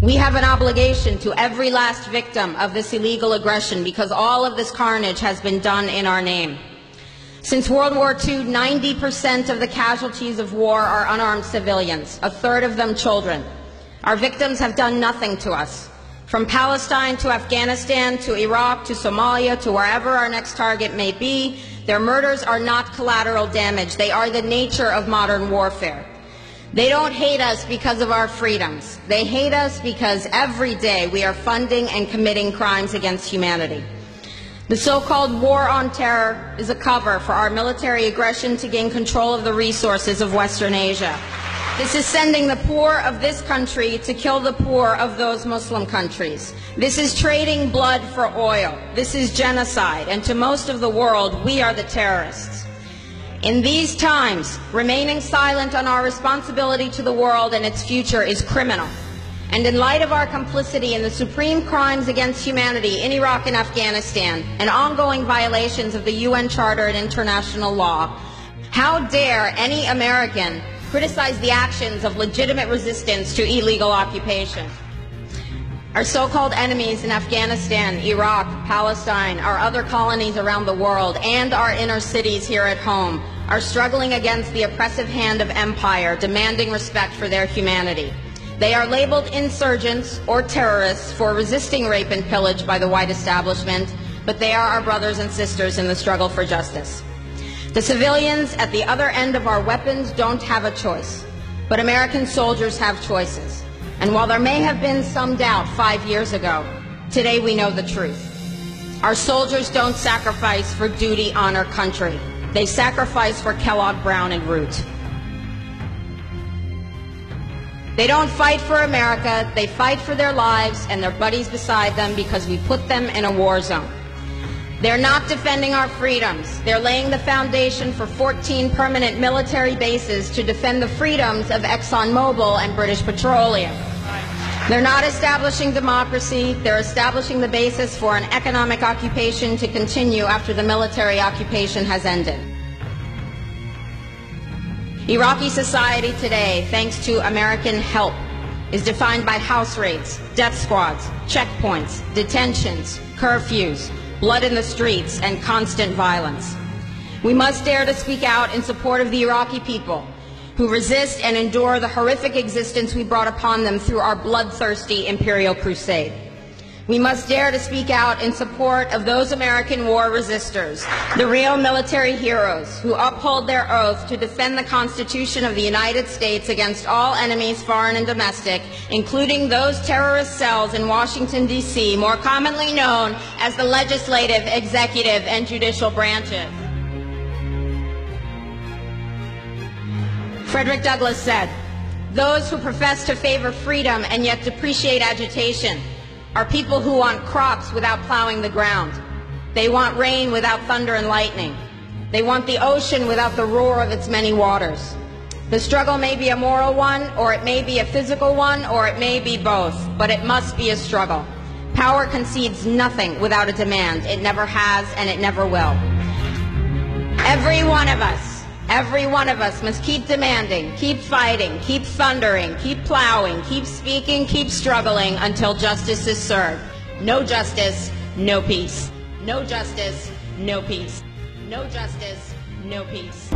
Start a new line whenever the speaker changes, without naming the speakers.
We have an obligation to every last victim of this illegal aggression because all of this carnage has been done in our name. Since World War II, 90% of the casualties of war are unarmed civilians, a third of them children. Our victims have done nothing to us. From Palestine to Afghanistan to Iraq to Somalia to wherever our next target may be, their murders are not collateral damage. They are the nature of modern warfare. They don't hate us because of our freedoms. They hate us because every day we are funding and committing crimes against humanity. The so-called war on terror is a cover for our military aggression to gain control of the resources of Western Asia. This is sending the poor of this country to kill the poor of those Muslim countries. This is trading blood for oil. This is genocide, and to most of the world, we are the terrorists. In these times, remaining silent on our responsibility to the world and its future is criminal. And in light of our complicity in the supreme crimes against humanity in Iraq and Afghanistan and ongoing violations of the UN Charter and international law, how dare any American criticize the actions of legitimate resistance to illegal occupation? Our so-called enemies in Afghanistan, Iraq, Palestine, our other colonies around the world, and our inner cities here at home are struggling against the oppressive hand of empire, demanding respect for their humanity. They are labeled insurgents or terrorists for resisting rape and pillage by the white establishment, but they are our brothers and sisters in the struggle for justice. The civilians at the other end of our weapons don't have a choice, but American soldiers have choices. And while there may have been some doubt 5 years ago, today we know the truth. Our soldiers don't sacrifice for duty, honor, country. They sacrifice for Kellogg, Brown, and Root. They don't fight for America, they fight for their lives and their buddies beside them because we put them in a war zone. They're not defending our freedoms. They're laying the foundation for 14 permanent military bases to defend the freedoms of ExxonMobil and British Petroleum. They're not establishing democracy. They're establishing the basis for an economic occupation to continue after the military occupation has ended. Iraqi society today, thanks to American help, is defined by house raids, death squads, checkpoints, detentions, curfews, blood in the streets, and constant violence. We must dare to speak out in support of the Iraqi people who resist and endure the horrific existence we brought upon them through our bloodthirsty imperial crusade. We must dare to speak out in support of those American war resistors, the real military heroes who uphold their oath to defend the Constitution of the United States against all enemies, foreign and domestic, including those terrorist cells in Washington, D.C., more commonly known as the legislative, executive, and judicial branches. Frederick Douglass said, "Those who profess to favor freedom and yet depreciate agitation are people who want crops without plowing the ground. They want rain without thunder and lightning. They want the ocean without the roar of its many waters." The struggle may be a moral one, or it may be a physical one, or it may be both, but it must be a struggle. Power concedes nothing without a demand. It never has, and it never will. Every one of us must keep demanding, keep fighting, keep thundering, keep plowing, keep speaking, keep struggling until justice is served. No justice, no peace. No justice, no peace. No justice, no peace.